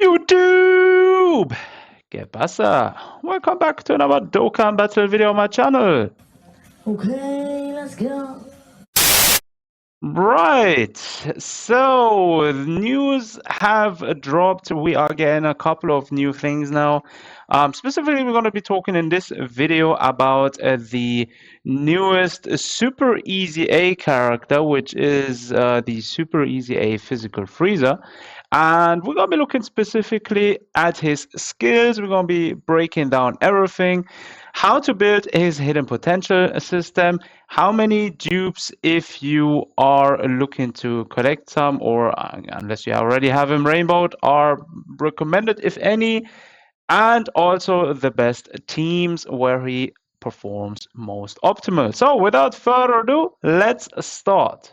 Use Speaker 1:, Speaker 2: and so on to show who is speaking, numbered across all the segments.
Speaker 1: YouTube! ¿Qué pasa? Welcome back to another Dokkan battle video on my channel.
Speaker 2: Okay, let's go.
Speaker 1: Right, so news have dropped. We are getting a couple of new things now. Specifically, we're going to be talking in this video about the newest Super Easy A character, which is the Super Easy A Physical Frieza. And we're going to be looking specifically at his skills. We're going to be breaking down everything, how to build his hidden potential system, how many dupes if you are looking to collect some, or unless you already have him rainbowed, are recommended, if any, and also the best teams where he performs most optimal. So without further ado, let's start.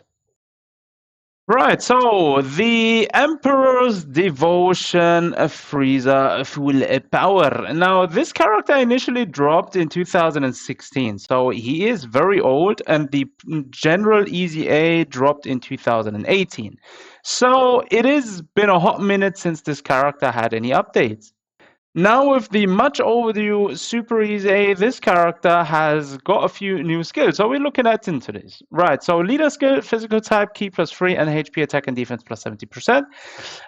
Speaker 1: Right, so the Emperor's Devotion Frieza full power. Now, this character initially dropped in 2016, so he is very old, and the general Easy A dropped in 2018. So it has been a hot minute since this character had any updates. Now with the much overdue Super Easy A, this character has got a few new skills. So we're looking at into this. Right, so leader skill, physical type, key +3, and HP attack and defense +70%.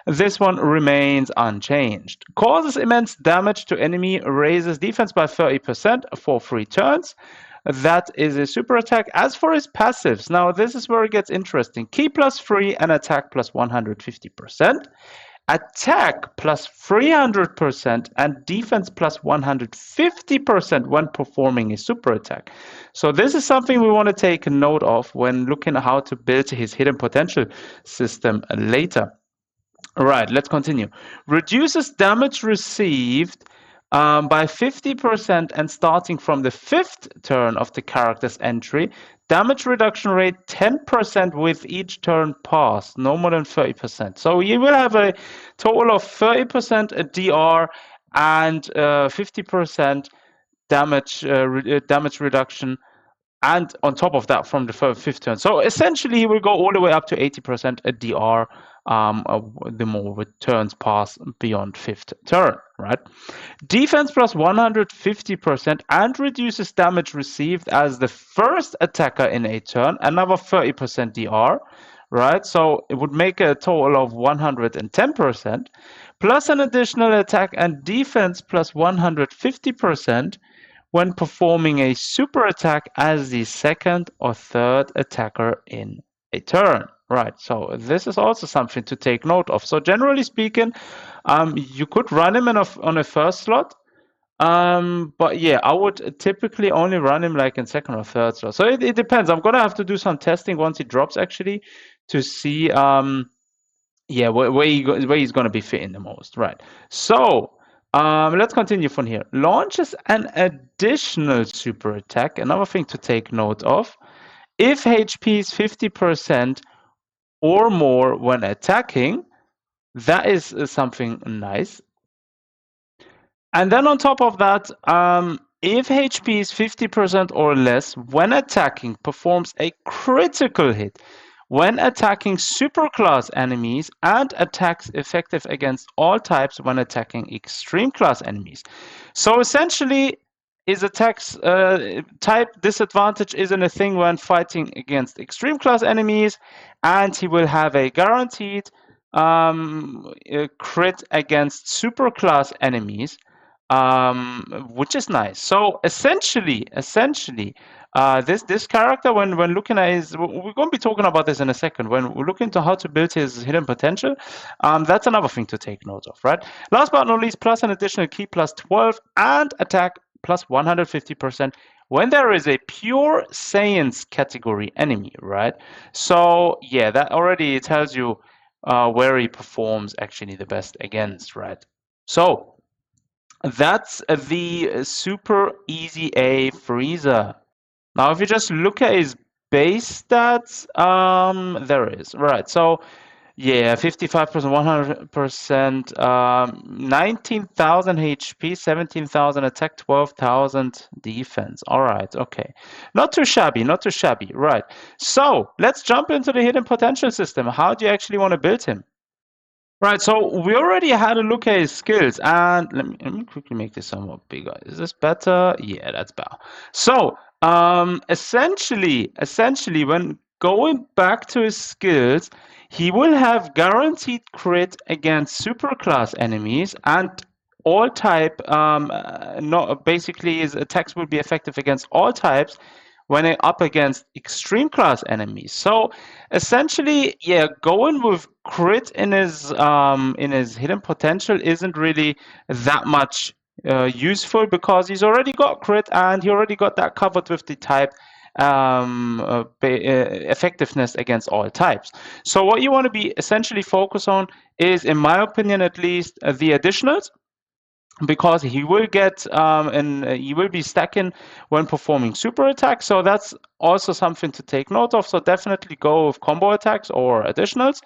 Speaker 1: This one remains unchanged. Causes immense damage to enemy, raises defense by 30% for 3 turns. That is a super attack. As for his passives, now this is where it gets interesting. Key +3 and attack +150%. Attack +300% and defense +150% when performing a super attack. So this is something we want to take note of when looking at how to build his hidden potential system later. All right, let's continue. Reduces damage received by 50% and starting from the 5th turn of the character's entry. Damage reduction rate 10% with each turn passed, no more than 30%. So you will have a total of 30% DR and 50% damage reduction, and on top of that from the 5th turn. So essentially he will go all the way up to 80% DR the more turns pass beyond 5th turn, right? Defense +150% and reduces damage received as the first attacker in a turn, another 30% DR, right? So it would make a total of 110%, plus an additional attack and defense +150% when performing a super attack as the second or third attacker in a turn. Right, so this is also something to take note of. So generally speaking, you could run him on a first slot, but yeah, I would typically only run him like in second or third slot. So it depends. I'm gonna have to do some testing once he drops actually to see yeah where he's gonna be fitting the most. Right. So let's continue from here. Launches an additional super attack. Another thing to take note of. If HP is 50% or more when attacking, that is something nice. And then on top of that, if HP is 50% or less when attacking, performs a critical hit when attacking superclass enemies and attacks effective against all types when attacking extreme class enemies. So essentially, his attacks type disadvantage isn't a thing when fighting against extreme class enemies, and he will have a guaranteed crit against superclass enemies, which is nice. So essentially, this character, when looking at his, we're going to be talking about this in a second. When we're looking to how to build his hidden potential, that's another thing to take note of, right? Last but not least, plus an additional key +12 and attack +150% when there is a pure science category enemy, right? So yeah, that already tells you where he performs actually the best against, right? So that's the Super Easy A Frieza. Now, if you just look at his base stats, there it is. Right. So, yeah, 55%, 100%, 19,000 HP, 17,000 attack, 12,000 defense. All right. Okay. Not too shabby. Not too shabby. Right. So, let's jump into the hidden potential system. How do you actually want to build him? Right, so we already had a look at his skills, and let me quickly make this somewhat bigger. Is this better? Yeah, that's better. So, essentially, when going back to his skills, he will have guaranteed crit against superclass enemies and all type. Not basically, his attacks will be effective against all types when up against extreme class enemies. So essentially, yeah, going with crit in his hidden potential isn't really that much useful because he's already got crit and he already got that covered with the type effectiveness against all types. So what you want to be essentially focus on is, in my opinion at least, the additionals, because he will get and he will be stacking when performing super attacks. So that's also something to take note of. So definitely go with combo attacks or additionals.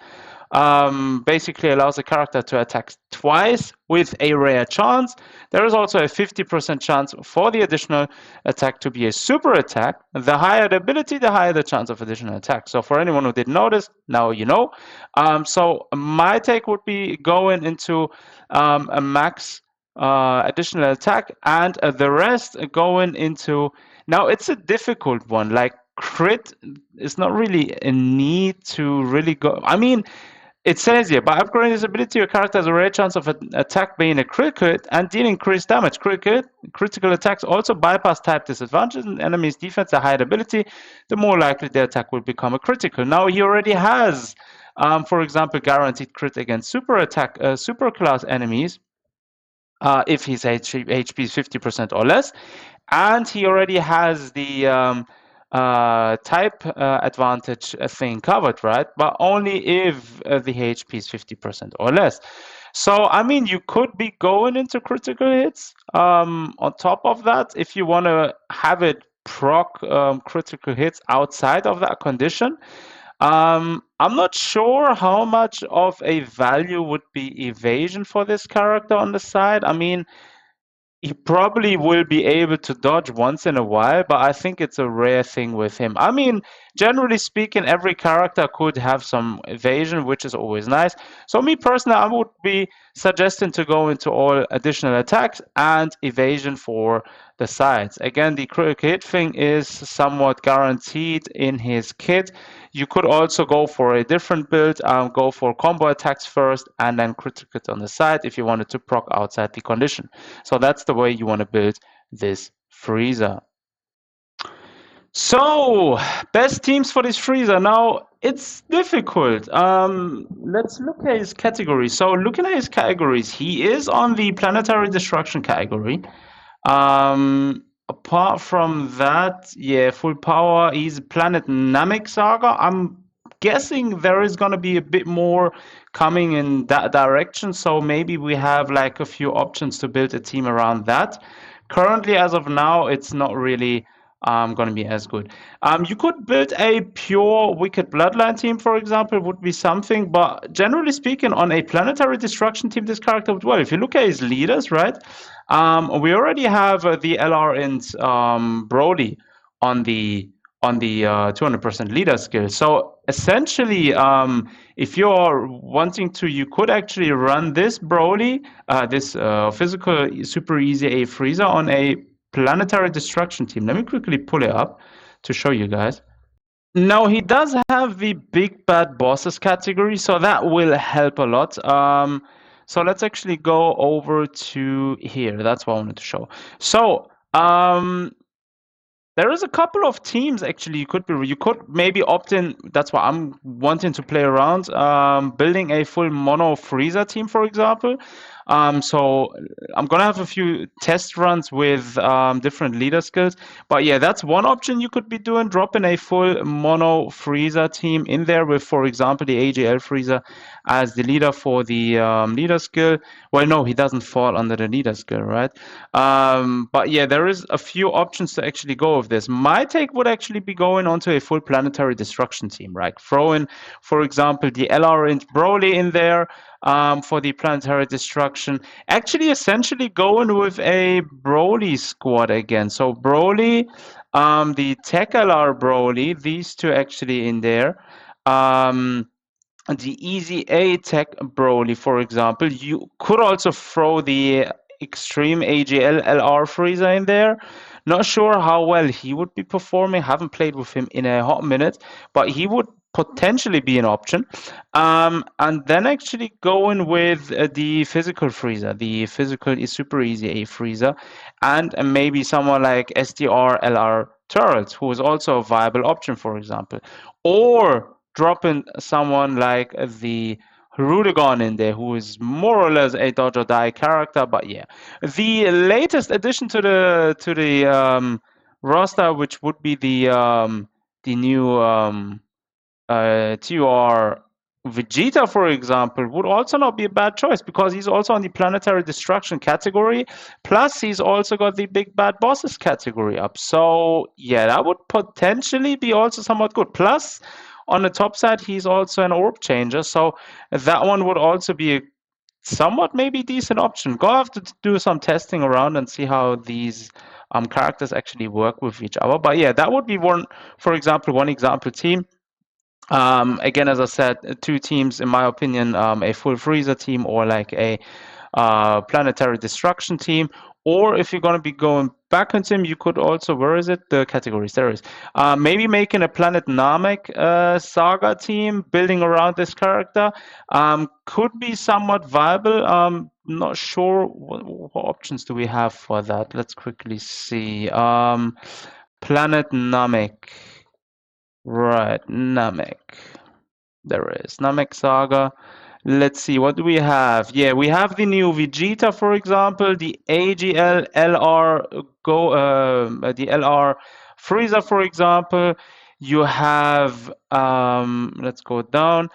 Speaker 1: Basically allows the character to attack twice with a rare chance. There is also a 50% chance for the additional attack to be a super attack. The higher the ability, the higher the chance of additional attack. So for anyone who didn't notice, now you know. So my take would be going into a max additional attack, and the rest going into. Now it's a difficult one. Like crit is not really a need to really go. I mean, it says here, by upgrading this ability, your character has a rare chance of an attack being a crit and dealing increased damage. Critical attacks also bypass type disadvantages, and enemies' defense, the higher the ability, the more likely the attack will become a critical. Now he already has, for example, guaranteed crit against super class enemies if his HP is 50% or less, and he already has the type advantage thing covered, right? But only if the HP is 50% or less. So, I mean, you could be going into critical hits. On top of that, if you want to have it proc critical hits outside of that condition, I'm not sure how much of a value would be evasion for this character on the side. I mean, he probably will be able to dodge once in a while, but I think it's a rare thing with him. I mean, generally speaking, every character could have some evasion, which is always nice. So me personally, I would be suggesting to go into all additional attacks and evasion for the sides. Again, the critical hit thing is somewhat guaranteed in his kit. You could also go for a different build, go for combo attacks first and then critical hit on the side if you wanted to proc outside the condition. So that's the way you want to build this Frieza. So, best teams for this Frieza. Now, it's difficult. Let's look at his categories. So, looking at his categories, he is on the planetary destruction category. Apart from that, yeah, full power, he's Planet Namek Saga. I'm guessing there is going to be a bit more coming in that direction. So maybe we have like a few options to build a team around that. Currently, as of now, it's not really going to be as good. You could build a pure Wicked Bloodline team, for example, would be something. But generally speaking, on a planetary destruction team, this character would well. If you look at his leaders, right? We already have the LR and Brody on the 200% leader skill. So essentially, if you're wanting to, you could actually run this Broly, this physical super easy A Frieza on a planetary destruction team. Let me quickly pull it up to show you guys. Now he does have the big bad bosses category, so that will help a lot. So let's actually go over to here. That's what I wanted to show. So there is a couple of teams actually you could maybe opt in. That's why I'm wanting to play around, building a full mono Frieza team, for example. So I'm gonna have a few test runs with different leader skills. But yeah, that's one option you could be doing, dropping a full mono Frieza team in there with, for example, the AJL Frieza as the leader for the leader skill. Well, no, he doesn't fall under the leader skill, right? But yeah, there is a few options to actually go with this. My take would actually be going onto a full planetary destruction team, right? Throw in, for example, the LR and Broly in there for the planetary destruction. Actually, essentially going with a Broly squad again. So Broly, the Tech LR Broly, these two actually in there. the Easy A Tech Broly, for example. You could also throw the Extreme AGL LR Frieza in there. Not sure how well he would be performing. Haven't played with him in a hot minute, but he would potentially be an option. And then actually going with the physical Frieza. The physical is Super Easy A Frieza, and maybe someone like SDR LR Turrets, who is also a viable option, for example. Or dropping someone like the Rudigon in there, who is more or less a dodge or die character. But yeah, the latest addition to the roster, which would be the new TUR Vegeta, for example, would also not be a bad choice because he's also on the planetary destruction category. Plus, he's also got the big bad bosses category up. So yeah, that would potentially be also somewhat good. Plus, on the top side, he's also an orb changer. So that one would also be a somewhat maybe decent option. Go have to do some testing around and see how these characters actually work with each other. But yeah, that would be one, for example, one example team. Again, as I said, two teams, in my opinion, a full Freezer team or like a planetary destruction team. Or if you're going to be going back on him, you could also, where is it? The categories, there is. Maybe making a Planet Namek saga team, building around this character. Could be somewhat viable. Not sure what options do we have for that. Let's quickly see. Planet Namek. Right, Namek. There is Namek Saga. Let's see, what do we have? Yeah, we have the new Vegeta, for example, the AGL LR the LR Frieza, for example. You have let's go down.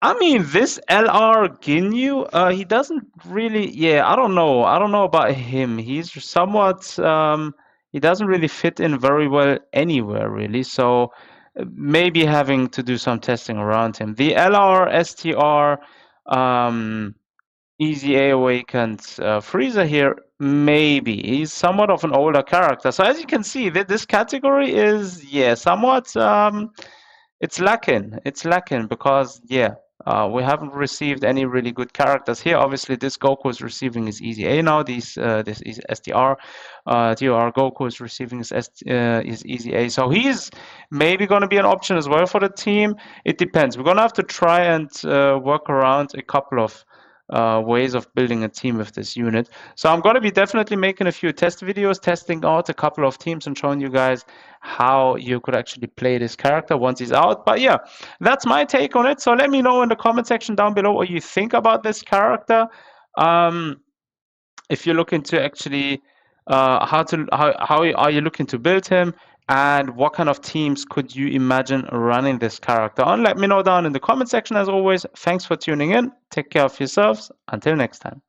Speaker 1: I mean, this LR Ginyu, he doesn't really, yeah, I don't know. I don't know about him. He's somewhat, he doesn't really fit in very well anywhere, really. So maybe having to do some testing around him. The LR STR, Easy A Awakened Frieza here, maybe. He's somewhat of an older character. So as you can see, this category is, yeah, somewhat, it's lacking. It's lacking because, yeah, we haven't received any really good characters here. Obviously, this Goku is receiving his Easy A now. This is SDR. TR Goku is receiving his Easy A. So he's maybe going to be an option as well for the team. It depends. We're going to have to try and work around a couple of ways of building a team with this unit. So I'm going to be definitely making a few test videos, testing out a couple of teams and showing you guys how you could actually play this character once he's out. But yeah, that's my take on it. So let me know in the comment section down below what you think about this character. If you're looking to actually how are you looking to build him, and what kind of teams could you imagine running this character on? Let me know down in the comment section. As always, thanks for tuning in. Take care of yourselves. Until next time.